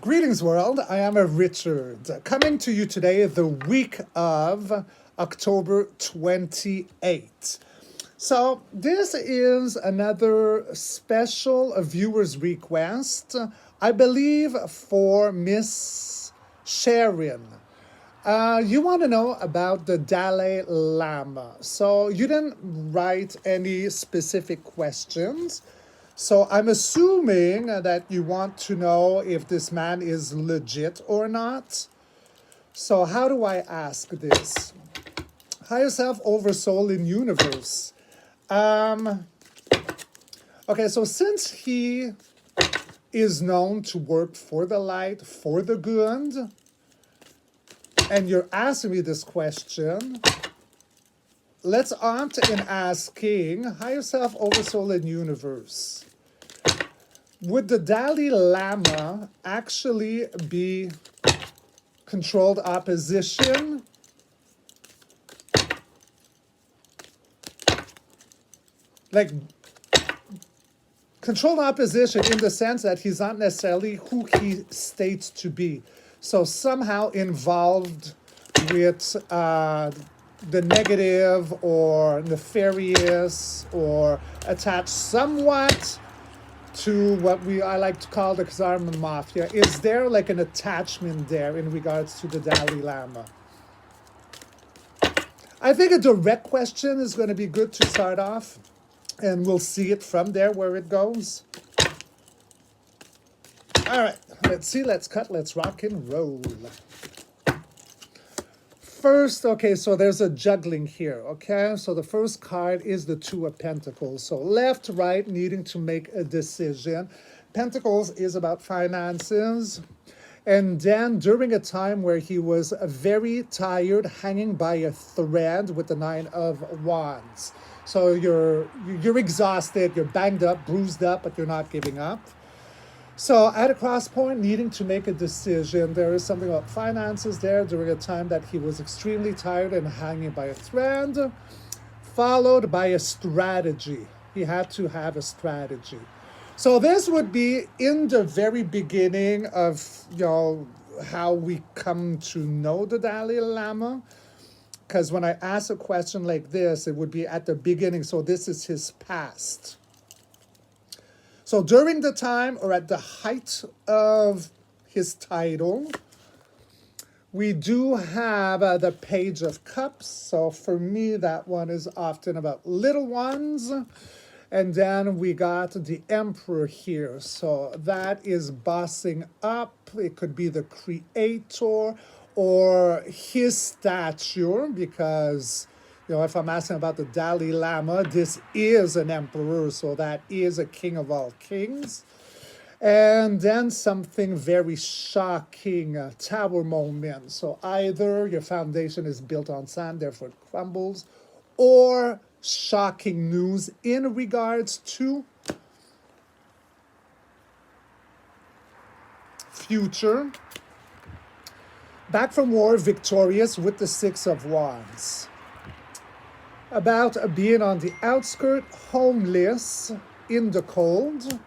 Greetings, world. I am a Richard, coming to you today the week of October 28th. So, this is another special viewer's request, I believe, for Miss Sharon. You want to know about the Dalai Lama. So, you didn't write any specific questions. So I'm assuming that you want to know if this man is legit or not. So how do I ask this? Higher self, over soul in universe. Okay, so since he is known to work for the light, for the good, and you're asking me this question, let's opt in asking higher self, over soul in universe. Would the Dalai Lama actually be controlled opposition? Like, controlled opposition in the sense that he's not necessarily who he states to be. So somehow involved with the negative or nefarious or attached somewhat to what I like to call the Kazarma Mafia. Is there like an attachment there in regards to the Dalai Lama? I think a direct question is going to be good to start off, and we'll see it from there where it goes. All right, let's see, let's cut, let's rock and roll. First, okay, so there's a juggling here, okay? So the first card is the Two of Pentacles. So left, right, needing to make a decision. Pentacles is about finances. And then during a time where he was very tired, hanging by a thread with the Nine of Wands. So you're exhausted, you're banged up, bruised up, but you're not giving up. So at a cross point, needing to make a decision, there is something about finances there during a time that he was extremely tired and hanging by a thread, followed by a strategy. He had to have a strategy. So this would be in the very beginning of, how we come to know the Dalai Lama. Because when I ask a question like this, it would be at the beginning. So this is his past. So during the time or at the height of his title, we do have the Page of Cups. So for me, that one is often about little ones. And then we got the Emperor here. So that is bossing up. It could be the creator or his stature, because if I'm asking about the Dalai Lama, this is an emperor, so that is a king of all kings. And then something very shocking, a tower moment. So either your foundation is built on sand, therefore it crumbles, or shocking news in regards to future. Back from war, victorious with the Six of Wands. About being on the outskirts, homeless, in the cold,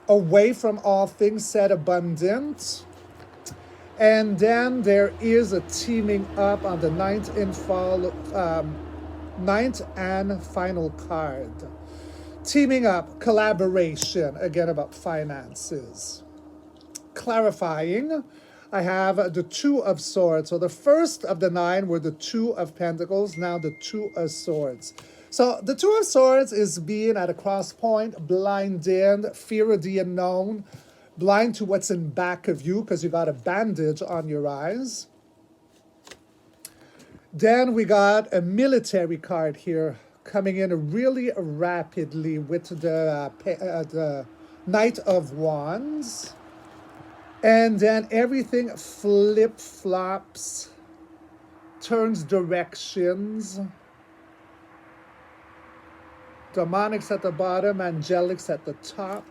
away from all things said abundant. And then there is a teaming up on the ninth and final card. Teaming up, collaboration, again about finances. Clarifying, I have the Two of Swords. So the first of the nine were the Two of Pentacles, now the Two of Swords. So the Two of Swords is being at a cross point, blinded, fear of the unknown, blind to what's in back of you because you got a bandage on your eyes. Then we got a military card here coming in really rapidly with the Knight of Wands. And then everything flip-flops, turns directions. Demonics at the bottom, angelics at the top.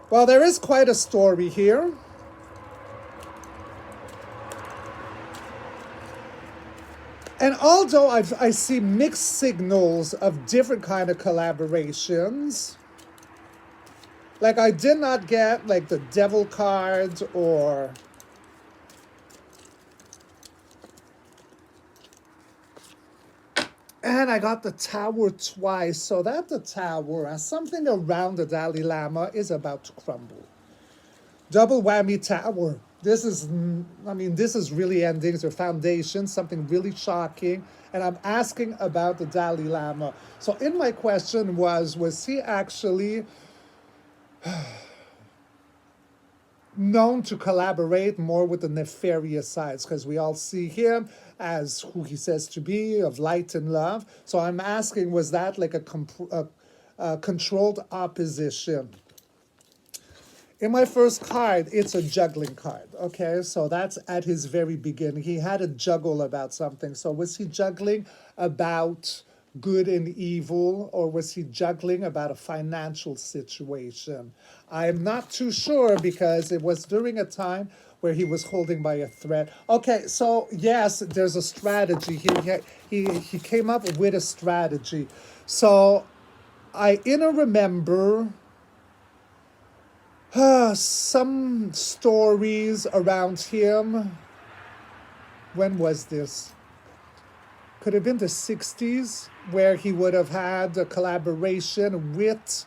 Well, there is quite a story here. And although I see mixed signals of different kind of collaborations, like I did not get like the devil cards or and I got the tower twice, so that the tower and something around the Dalai Lama is about to crumble. Double whammy tower. This is, I mean, this is really endings or foundations, something really shocking. And I'm asking about the Dalai Lama. So in my question was he actually known to collaborate more with the nefarious sides? Because we all see him as who he says to be, of light and love. So I'm asking, was that like a controlled opposition? In my first card, it's a juggling card, okay? So that's at his very beginning. He had to juggle about something. So was he juggling about good and evil, or was he juggling about a financial situation? I'm not too sure because it was during a time where he was holding by a thread. Okay, so yes, there's a strategy. He came up with a strategy. So I remember some stories around him. When was this? Could have been the 60s, where he would have had a collaboration with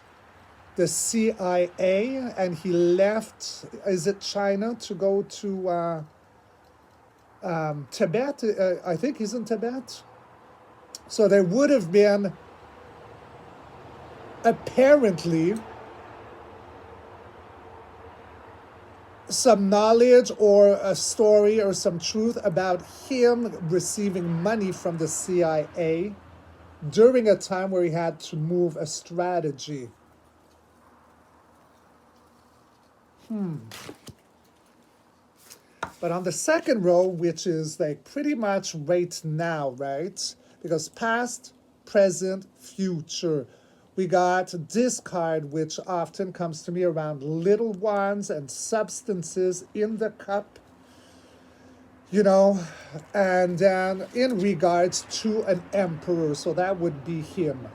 the CIA and he left, is it China, to go to Tibet? I think he's in Tibet. So there would have been apparently some knowledge or a story or some truth about him receiving money from the CIA during a time where he had to move a strategy. But on the second row, which is like pretty much right now, right? Because past, present, future. We got this card, which often comes to me around little ones and substances in the cup, you know, and then in regards to an emperor. So that would be him.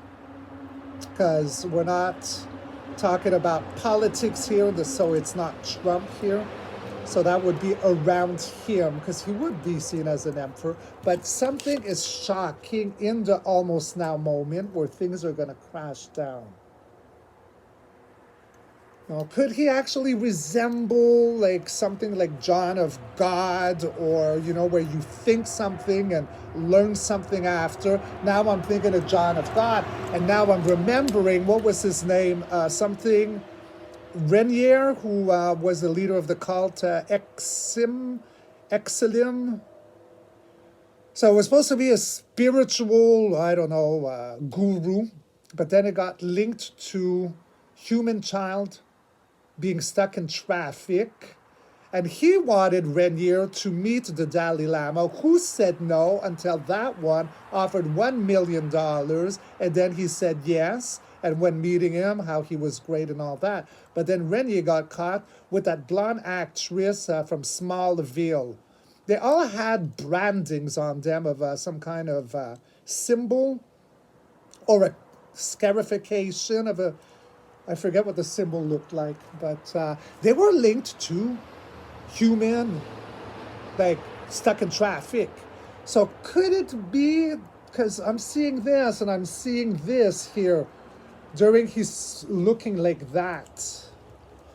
Because we're not talking about politics here, so it's not Trump here. So that would be around him, because he would be seen as an emperor. But something is shocking in the almost now moment where things are going to crash down. Now, could he actually resemble like something like John of God, or, you know, where you think something and learn something after? Now I'm thinking of John of God, and now I'm remembering, what was his name? Something Renier, who was the leader of the cult Exilim. So it was supposed to be a spiritual, I don't know, guru, but then it got linked to human child being stuck in traffic. And he wanted Renier to meet the Dalai Lama, who said no until that one offered $1 million. And then he said yes. And when meeting him, how he was great and all that. But then Renier got caught with that blonde actress from Smallville. They all had brandings on them of some kind of symbol or a scarification of a, I forget what the symbol looked like, but they were linked to human, like stuck in traffic. So could it be, because I'm seeing this and I'm seeing this here during his looking like that?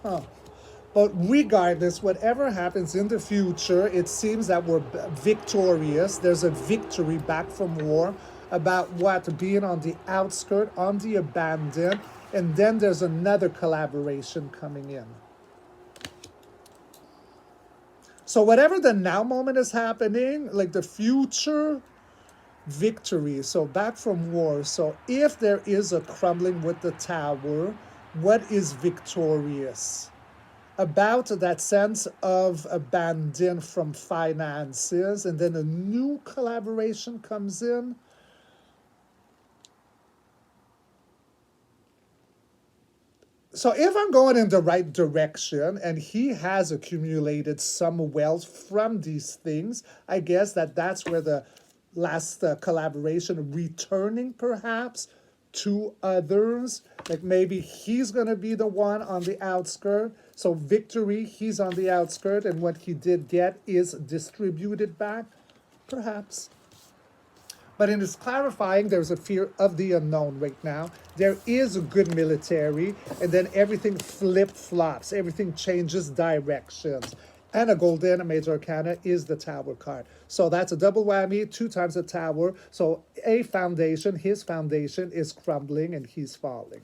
But regardless, whatever happens in the future, it seems that we're victorious. There's a victory back from war about what? Being on the outskirt, on the abandoned, and then there's another collaboration coming in. So whatever the now moment is happening, like the future victory, so back from war. So if there is a crumbling with the tower, what is victorious? About that sense of abandon from finances, and then a new collaboration comes in. So if I'm going in the right direction and he has accumulated some wealth from these things, I guess that's where the last collaboration, returning perhaps to others. Like maybe he's going to be the one on the outskirt. So victory, he's on the outskirt, and what he did get is distributed back, perhaps. But in this clarifying, there's a fear of the unknown right now. There is a good military, and then everything flip-flops. Everything changes directions. And a golden major arcana is the tower card. So that's a double whammy, 2 times the tower. So a foundation, his foundation is crumbling and he's falling.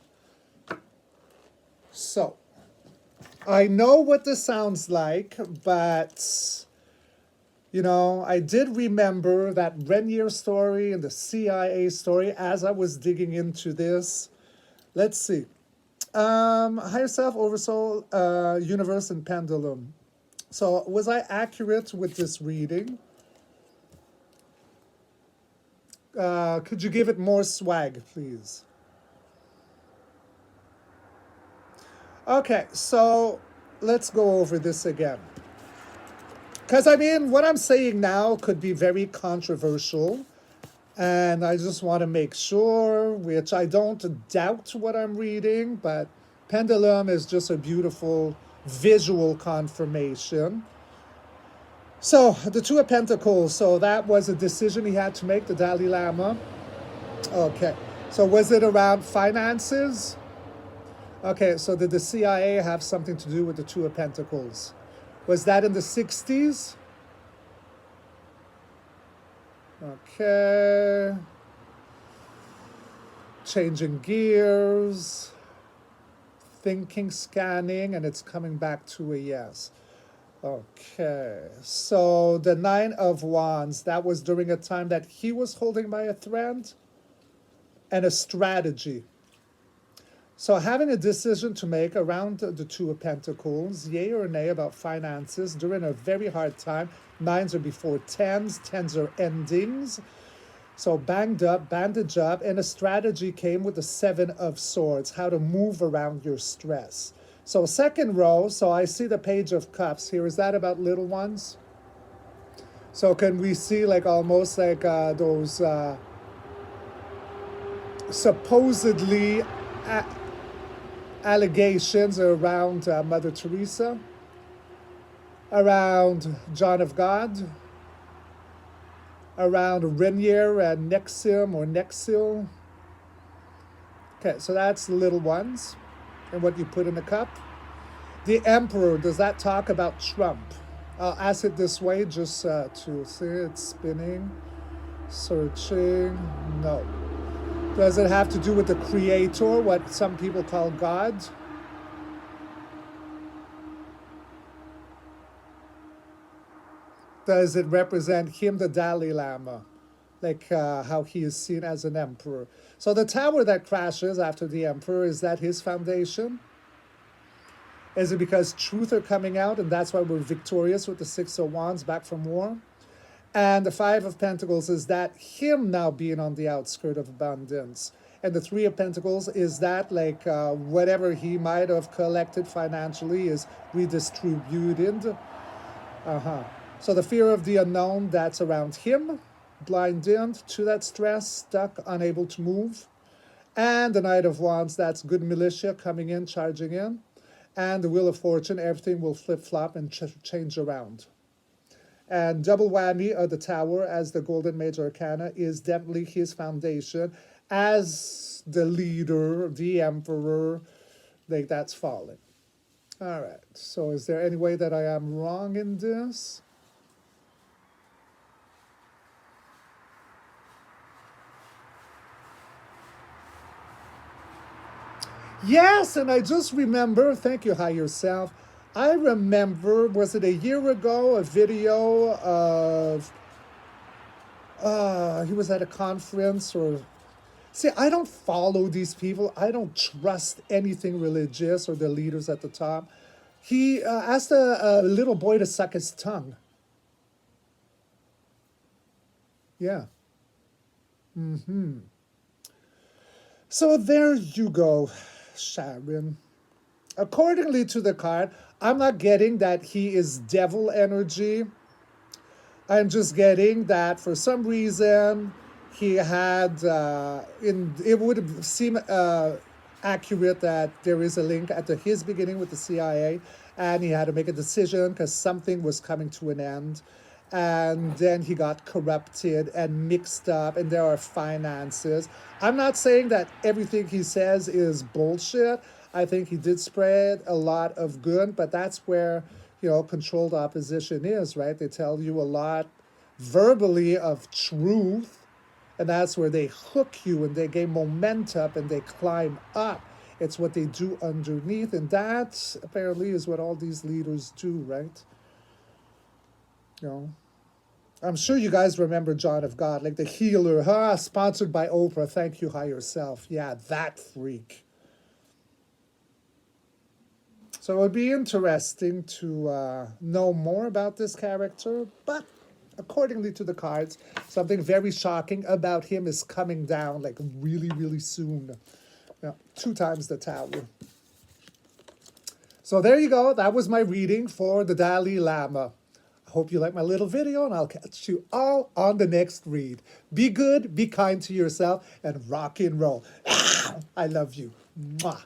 So I know what this sounds like, but you know, I did remember that Renier story and the CIA story as I was digging into this. Let's see. Higher self, oversoul, universe, and pendulum. So was I accurate with this reading? Could you give it more swag, please? Okay, so let's go over this again. Because, I mean, what I'm saying now could be very controversial. And I just want to make sure, which I don't doubt what I'm reading, but pendulum is just a beautiful visual confirmation. So, the Two of Pentacles. So, that was a decision he had to make, the Dalai Lama. Okay. So, was it around finances? Okay, so did the CIA have something to do with the Two of Pentacles? Was that in the 60s? Okay. Changing gears. Thinking, scanning, and it's coming back to a yes. Okay, so the 9 of Wands, that was during a time that he was holding by a thread and a strategy. So having a decision to make around the Two of Pentacles, yay or nay about finances during a very hard time. 9s are before 10s, 10s are endings. So banged up, bandage up, and a strategy came with the 7 of Swords, how to move around your stress. So second row, so I see the Page of Cups here. Is that about little ones? So can we see like almost like those supposedly allegations around Mother Teresa, around John of God, around Renier and Nexium or Nexil. Okay, so that's the little ones and what you put in the cup. The Emperor, does that talk about Trump? I'll ask it this way just to see it spinning, searching. No. Does it have to do with the Creator, what some people call God? Does it represent him, the Dalai Lama? Like how he is seen as an emperor. So the tower that crashes after the emperor, is that his foundation? Is it because truth are coming out and that's why we're victorious with the 6 of Wands back from war? And the 5 of Pentacles, is that him now being on the outskirt of abundance? And the 3 of Pentacles, is that like whatever he might have collected financially is redistributed? So the fear of the unknown, that's around him, blinded to that stress, stuck, unable to move. And the Knight of Wands, that's good militia coming in, charging in. And the Wheel of Fortune, everything will flip-flop and change around. And double whammy of the Tower as the Golden Major Arcana is definitely his foundation as the leader, the emperor. Like that's falling. All right. So is there any way that I am wrong in this? Yes, and I just remember, thank you, higher self. I remember, was it a year ago, a video of, he was at a conference or, see, I don't follow these people. I don't trust anything religious or the leaders at the top. He asked a little boy to suck his tongue. Yeah. So there you go, Sharon. Accordingly to the card, I'm not getting that he is devil energy. I'm just getting that for some reason he had it would seem accurate that there is a link at his beginning with the CIA, and he had to make a decision because something was coming to an end, and then he got corrupted and mixed up, and there are finances. I'm not saying that everything he says is bullshit. I think he did spread a lot of good, but that's where, controlled opposition is, right? They tell you a lot verbally of truth, and that's where they hook you and they gain momentum and they climb up. It's what they do underneath, and that apparently is what all these leaders do, right? You know, I'm sure you guys remember John of God, like the healer, sponsored by Oprah. Thank you, higher self. Yeah, that freak. So it would be interesting to know more about this character, but accordingly to the cards, something very shocking about him is coming down like really, really soon. Yeah, 2 times the tower. So there you go. That was my reading for the Dalai Lama. I hope you like my little video, and I'll catch you all on the next read. Be good, be kind to yourself, and rock and roll. I love you. Mwah.